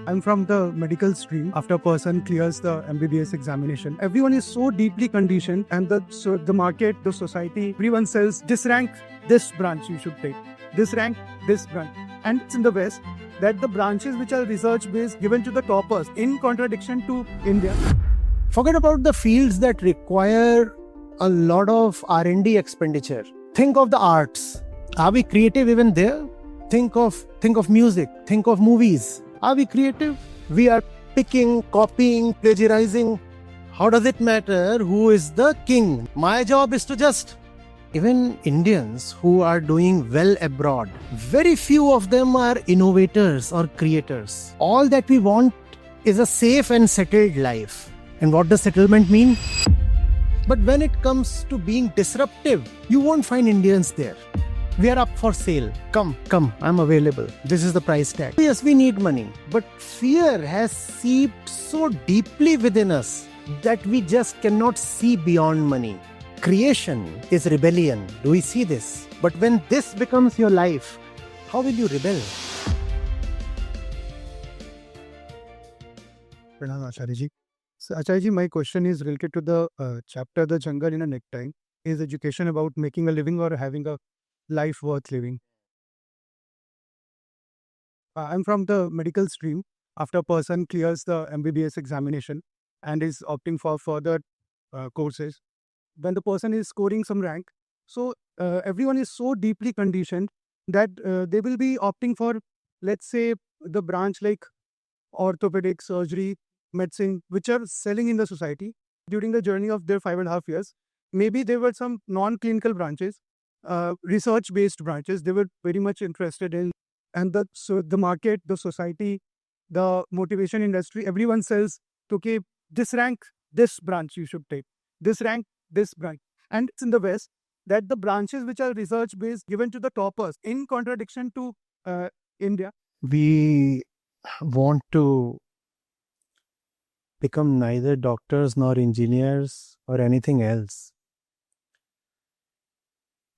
I'm from the medical stream. After a person clears the MBBS examination, everyone is so deeply conditioned, and the market, the society, everyone says this rank, this branch you should take. This rank, this branch. And it's in the West that the branches which are research-based given to the toppers, in contradiction to India. Forget about the fields that require a lot of R&D expenditure. Think of the arts. Are we creative even there? Think of music. Think of movies. Are we creative? We are picking, copying, plagiarizing. How does it matter who is the king? My job is to just... Even Indians who are doing well abroad, very few of them are innovators or creators. All that we want is a safe and settled life. And what does settlement mean? But when it comes to being disruptive, you won't find Indians there. We are up for sale. Come, I'm available. This is the price tag. Yes, we need money. But fear has seeped so deeply within us that we just cannot see beyond money. Creation is rebellion. Do we see this? But when this becomes your life, how will you rebel? Pranam Acharya ji. So Acharya ji, my question is related to the chapter The Jungle in a Necktie. Is education about making a living or having a life worth living? I'm from the medical stream. After a person clears the MBBS examination and is opting for further courses, when the person is scoring some rank, so everyone is so deeply conditioned that they will be opting for, let's say, the branch like orthopedic, surgery, medicine, which are selling in the society. During the journey of their 5.5 years, maybe there were some non-clinical branches, research-based branches they were very much interested in. And the market, the society, the motivation industry, everyone says, okay, this rank, this branch you should take. This rank, this branch. And it's in the West that the branches which are research-based given to the toppers, in contradiction to India. We want to become neither doctors nor engineers or anything else.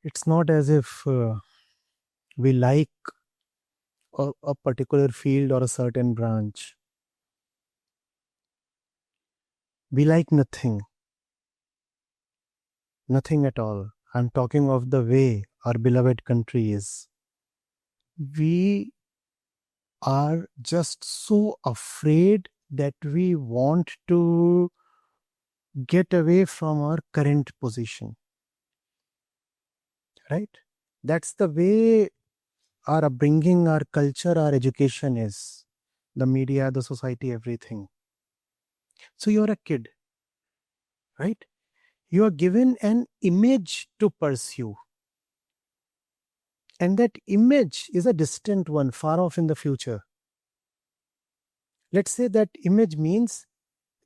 It's not as if we like a particular field or a certain branch. We like nothing. Nothing at all. I'm talking of the way our beloved country is. We are just so afraid that we want to get away from our current position. Right? That's the way our upbringing, our culture, our education is. The media, the society, everything. So you're a kid, right? You are given an image to pursue. And that image is a distant one, far off in the future. Let's say that image means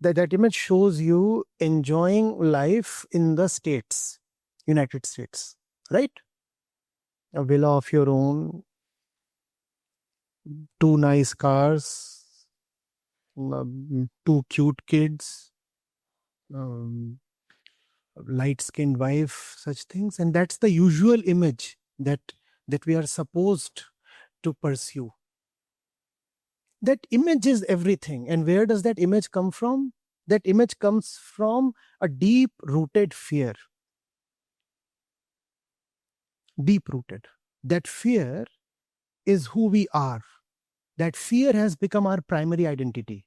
that image shows you enjoying life in the States, United States, right? A villa of your own, 2 nice cars, 2 cute kids, light-skinned wife, such things. And that's the usual image that we are supposed to pursue. That image is everything. And where does that image come from? That image comes from a deep-rooted fear. Deep-rooted. That fear is who we are. That fear has become our primary identity.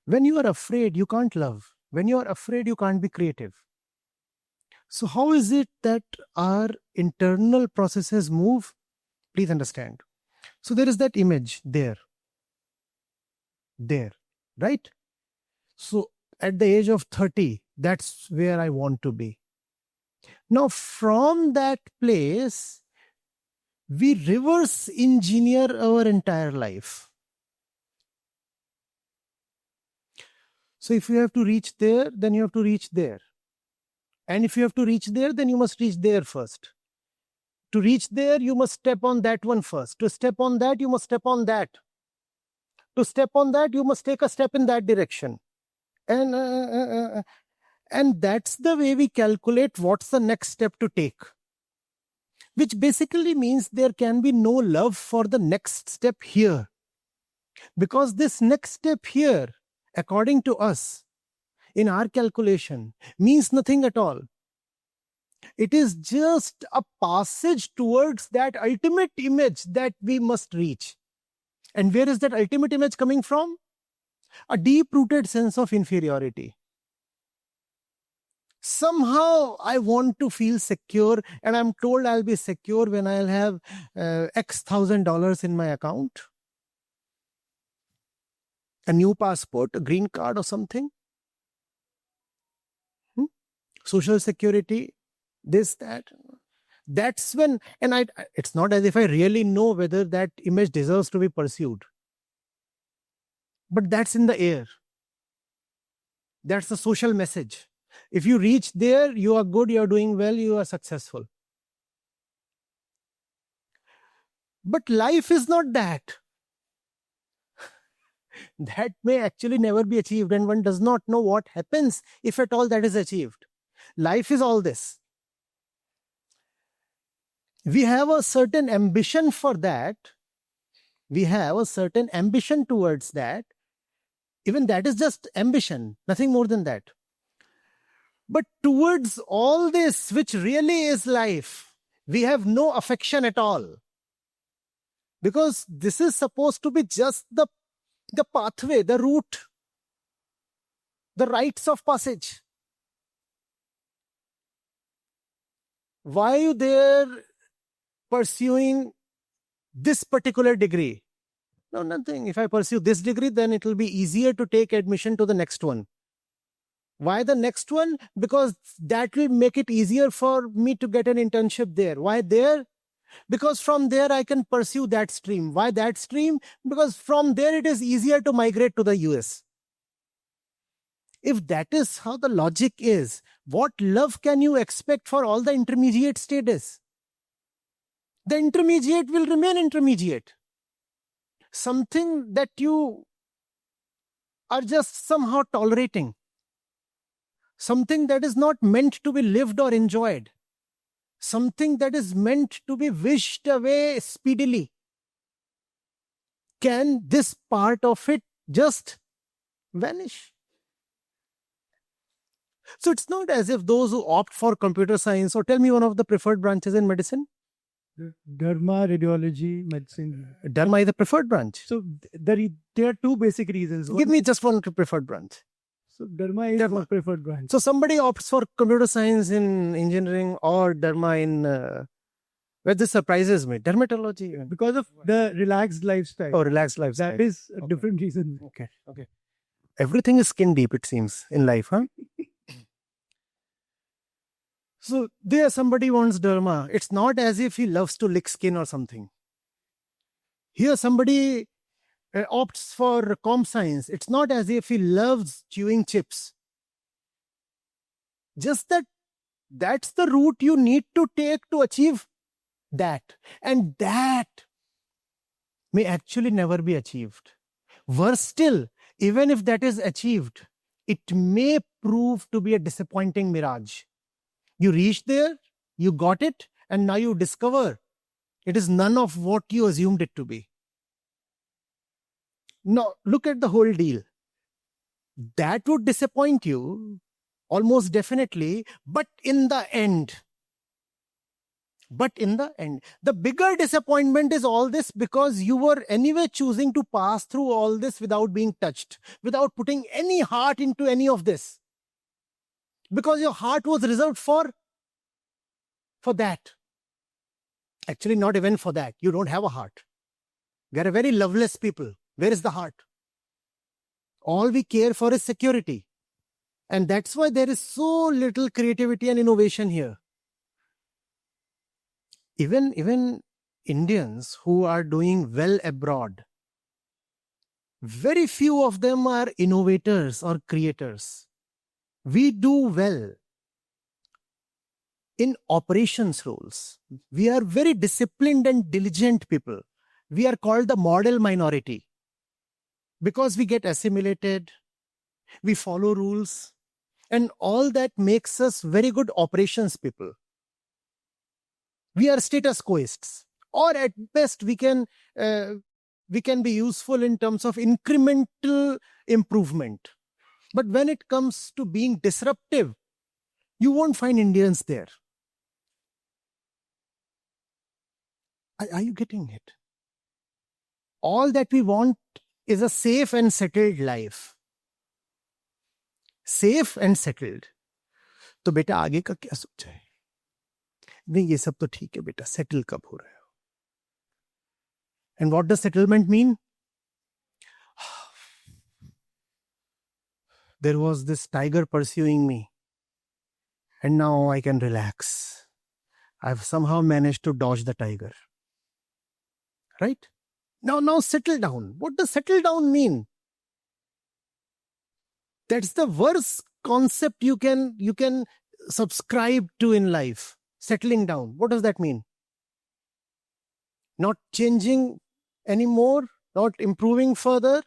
When you are afraid, you can't love. When you are afraid, you can't be creative. So how is it that our internal processes move? Please understand. So there is that image there, right? So at the age of 30, that's where I want to be. Now from that place, we reverse engineer our entire life. So if you have to reach there, then you have to reach there. And if you have to reach there, then you must reach there first. To reach there, you must step on that one first. To step on that, you must step on that. To step on that, you must take a step in that direction. And that's the way we calculate what's the next step to take. Which basically means there can be no love for the next step here. Because this next step here, according to us, in our calculation, means nothing at all. It is just a passage towards that ultimate image that we must reach. And where is that ultimate image coming from? A deep-rooted sense of inferiority. Somehow I want to feel secure, and I'm told I'll be secure when I'll have X $1,000 in my account, a new passport, a green card or something. Social security, this, that. That's when, and it's not as if I really know whether that image deserves to be pursued. But that's in the air. That's the social message. If you reach there, you are good, you are doing well, you are successful. But life is not that. That may actually never be achieved, and one does not know what happens if at all that is achieved. Life is all this. We have a certain ambition for that. We have a certain ambition towards that. Even that is just ambition, nothing more than that. But towards all this, which really is life, we have no affection at all. Because this is supposed to be just the pathway, the route, the rites of passage. Why are you there pursuing this particular degree? No, nothing. If I pursue this degree, then it will be easier to take admission to the next one. Why the next one? Because that will make it easier for me to get an internship there. Why there? Because from there I can pursue that stream. Why that stream? Because from there it is easier to migrate to the US. If that is how the logic is, what love can you expect for all the intermediate stages? The intermediate will remain intermediate. Something that you are just somehow tolerating. Something that is not meant to be lived or enjoyed. Something that is meant to be wished away speedily. Can this part of it just vanish? So it's not as if those who opt for computer science, or tell me one of the preferred branches in medicine. Dharma, radiology, medicine. Dharma is the preferred branch. So there are two basic reasons. Give me just one preferred branch. So Dharma is the preferred branch. So somebody opts for computer science in engineering or Dharma in, where this surprises me, dermatology. Because of the relaxed lifestyle. Oh, relaxed lifestyle. That is a different reason. Okay. Everything is skin deep, it seems, in life, huh? So there somebody wants Dharma. It's not as if he loves to lick skin or something. Here somebody opts for comp science. It's not as if he loves chewing chips. Just that's the route you need to take to achieve that. And that may actually never be achieved. Worse still, even if that is achieved, it may prove to be a disappointing mirage. You reach there, you got it, and now you discover it is none of what you assumed it to be. Now, look at the whole deal. That would disappoint you, almost definitely, but in the end, the bigger disappointment is all this because you were anyway choosing to pass through all this without being touched, without putting any heart into any of this. Because your heart was reserved for that. Actually, not even for that. You don't have a heart. We are a very loveless people. Where is the heart? All we care for is security. And that's why there is so little creativity and innovation here. Even Indians who are doing well abroad, very few of them are innovators or creators. We do well in operations roles. We are very disciplined and diligent people. We are called the model minority because we get assimilated, we follow rules, and all that makes us very good operations people. We are status quoists, or at best we can we can be useful in terms of incremental improvement. But when it comes to being disruptive, you won't find Indians there. Are you getting it? All that we want is a safe and settled life. Safe and settled. तो बेटा आगे का क्या सोचा है? नहीं, ये सब तो ठीक है बेटा, सेटल कब हो रहे हो? And what does settlement mean? There was this tiger pursuing me, and now I can relax. I've somehow managed to dodge the tiger. Right? Now settle down. What does settle down mean? That's the worst concept you can subscribe to in life. Settling down. What does that mean? Not changing anymore, not improving further,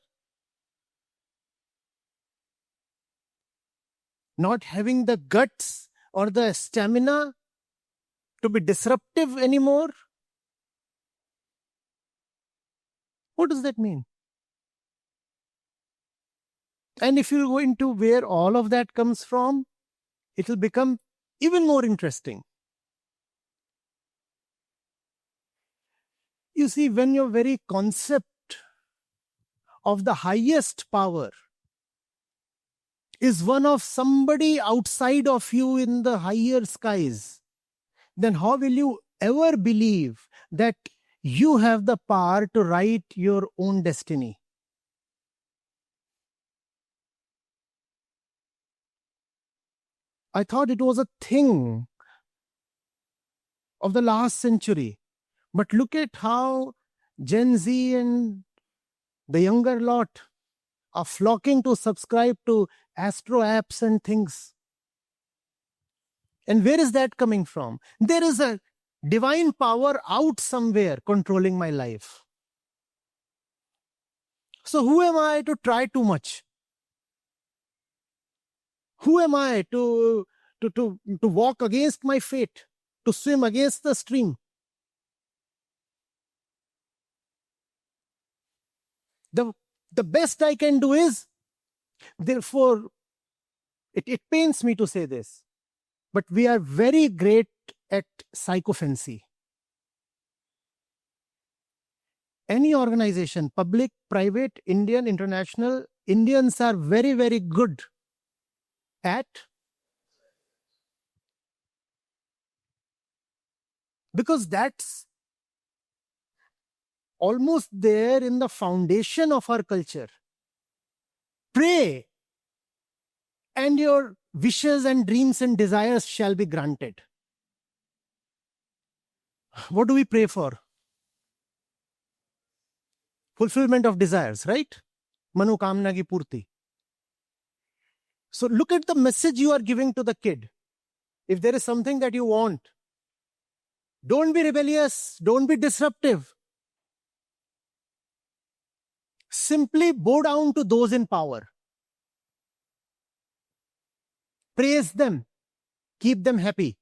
not having the guts or the stamina to be disruptive anymore. What does that mean? And if you go into where all of that comes from, it will become even more interesting. You see, when your very concept of the highest power is one of somebody outside of you in the higher skies, then how will you ever believe that you have the power to write your own destiny? I thought it was a thing of the last century. But look at how Gen Z and the younger lot are flocking to subscribe to astro apps and things. And where is that coming from? There is a divine power out somewhere controlling my life. So who am I to try too much? Who am I to walk against my fate, to swim against the stream? The best I can do is, therefore, it pains me to say this, but we are very great at psychophancy. Any organization, public, private, Indian, international, Indians are very, very good at, because that's almost there in the foundation of our culture. Pray, and your wishes and dreams and desires shall be granted. What do we pray for? Fulfillment of desires, right? Manukamna ki purti. So look at the message you are giving to the kid. If there is something that you want, don't be rebellious, don't be disruptive. Simply bow down to those in power. Praise them. Keep them happy.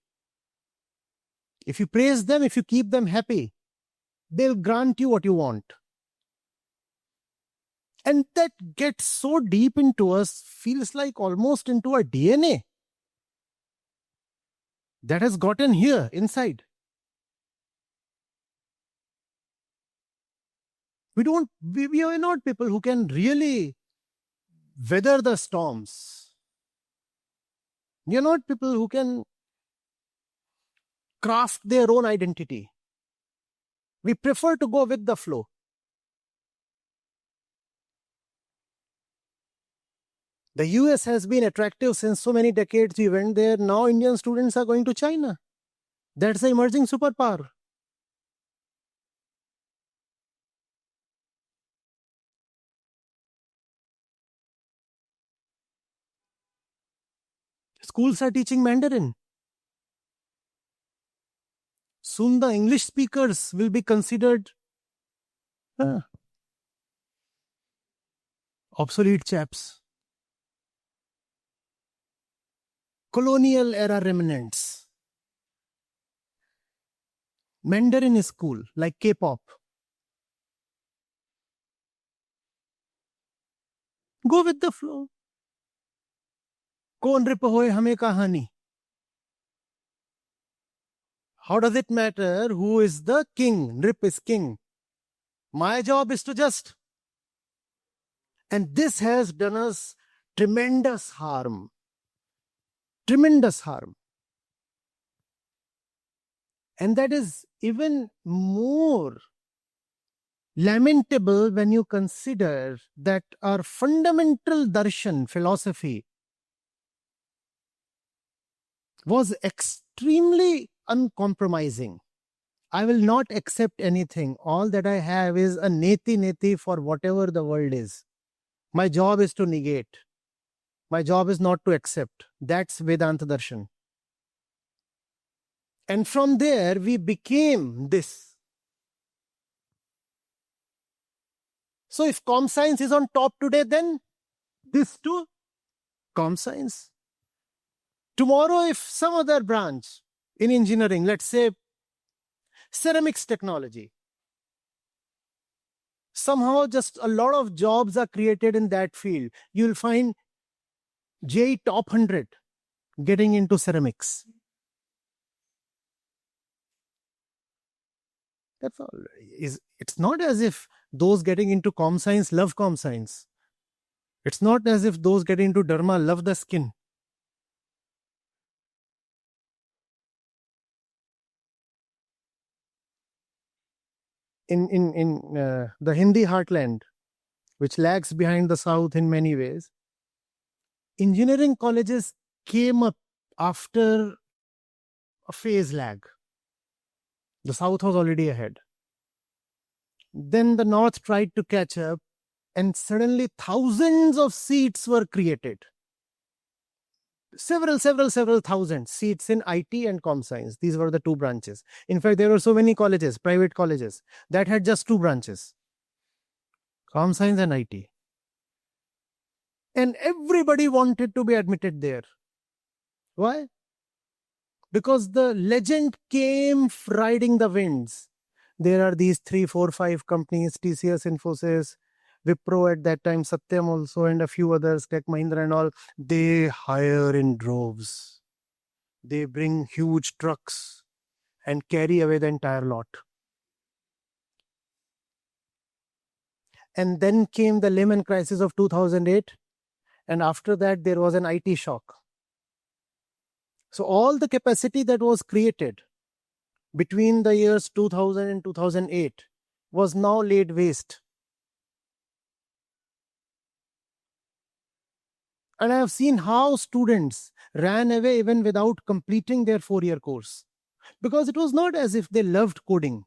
If you praise them, if you keep them happy, they'll grant you what you want. And that gets so deep into us, feels like almost into our DNA. That has gotten here, inside. We are not people who can really weather the storms. We are not people who can craft their own identity. We prefer to go with the flow. The US has been attractive since so many decades. We went there. Now Indian students are going to China. That's the emerging superpower. Schools are teaching Mandarin. Soon the English speakers will be considered obsolete chaps. Colonial era remnants. Mandarin is cool, like K-pop. Go with the flow. Kaun rip hoye hame kahani. How does it matter who is the king? Rip is king. My job is to just. And this has done us tremendous harm. Tremendous harm. And that is even more lamentable when you consider that our fundamental darshan, philosophy, was extremely uncompromising. I will not accept anything. All that I have is a neti for whatever the world is. My job is to negate. My job is not to accept. That's Vedanta Darshan. And from there, we became this. So if com science is on top today, then this too, com science. Tomorrow, if some other branch in engineering, let's say ceramics technology, somehow just a lot of jobs are created in that field, you'll find JEE top 100 getting into ceramics. That's all. It's not as if those getting into com science love com science. It's not as if those getting into dharma love the skin. In the Hindi heartland, which lags behind the South in many ways, engineering colleges came up after a phase lag. The South was already ahead. Then the North tried to catch up, and suddenly thousands of seats were created. Several thousand seats in IT and com science. These were the two branches. In fact, there were so many colleges, private colleges, that had just two branches, com science and IT. And everybody wanted to be admitted there. Why? Because the legend came riding the winds. There are these 3, 4, 5 companies, TCS, Infosys, Wipro at that time, Satyam also, and a few others, Tech Mahindra and all. They hire in droves. They bring huge trucks and carry away the entire lot. And then came the Lehman crisis of 2008. And after that, there was an IT shock. So all the capacity that was created between the years 2000 and 2008 was now laid waste. And I have seen how students ran away even without completing their 4-year course. Because it was not as if they loved coding.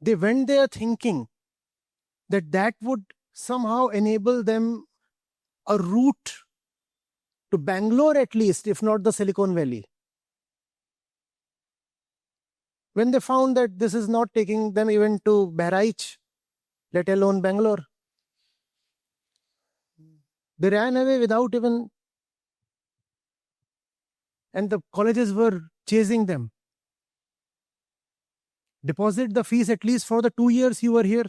They went there thinking that that would somehow enable them a route to Bangalore at least, if not the Silicon Valley. When they found that this is not taking them even to Bahraich, let alone Bangalore, they ran away without even, and the colleges were chasing them. Deposit the fees at least for the 2 years you were here.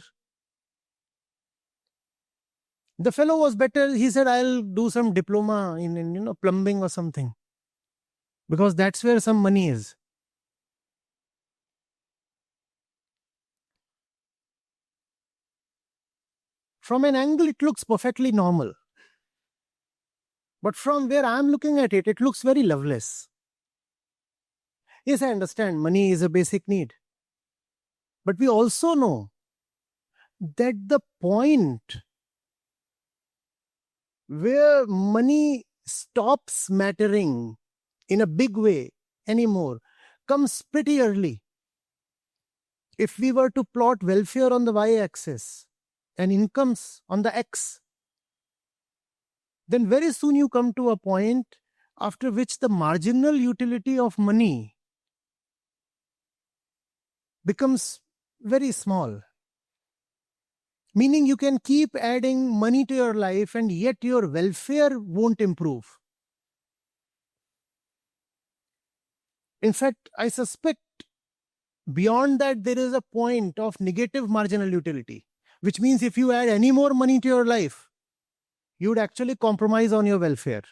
The fellow was better. He said, I'll do some diploma in plumbing or something. Because that's where some money is. From an angle, it looks perfectly normal. But from where I'm looking at it, it looks very loveless. Yes, I understand money is a basic need. But we also know that the point where money stops mattering in a big way anymore comes pretty early. If we were to plot welfare on the y-axis and incomes on the x, then very soon you come to a point after which the marginal utility of money becomes very small. Meaning you can keep adding money to your life and yet your welfare won't improve. In fact, I suspect beyond that there is a point of negative marginal utility, which means if you add any more money to your life, you would actually compromise on your welfare.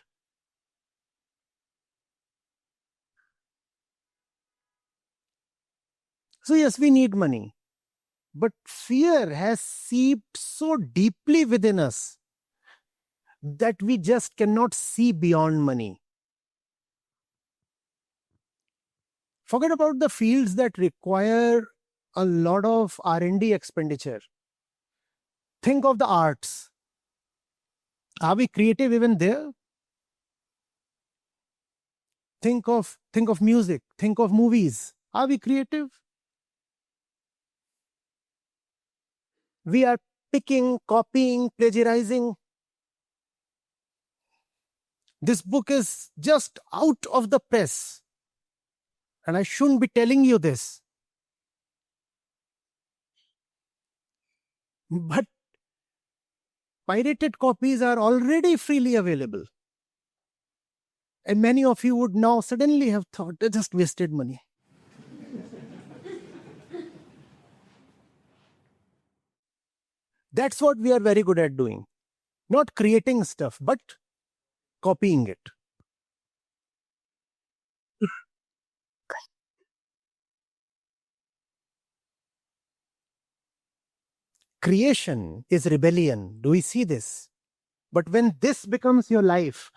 So, yes, we need money. But fear has seeped so deeply within us that we just cannot see beyond money. Forget about the fields that require a lot of R&D expenditure. Think of the arts. Are we creative even there? Think of music, think of movies. Are we creative? We are picking, copying, plagiarizing. This book is just out of the press. And I shouldn't be telling you this. But pirated copies are already freely available. And many of you would now suddenly have thought they just wasted money. That's what we are very good at doing. Not creating stuff, but copying it. Creation is rebellion. Do we see this? But when this becomes your life,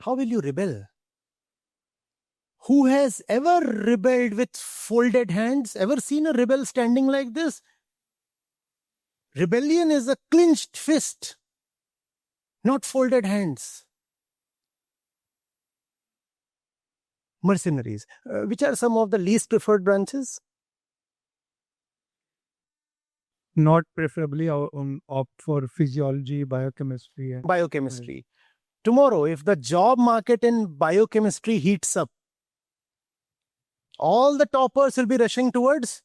how will you rebel? Who has ever rebelled with folded hands? Ever seen a rebel standing like this? Rebellion is a clenched fist, not folded hands. Mercenaries. Which are some of the least preferred branches? Not preferably opt for physiology, biochemistry, and Biochemistry. Tomorrow, if the job market in biochemistry heats up, all the toppers will be rushing towards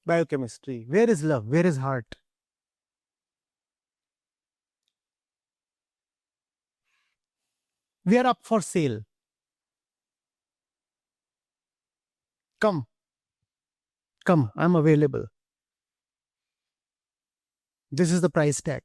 biochemistry. Where is love? Where is heart? We are up for sale. Come, I'm available. This is the price tag.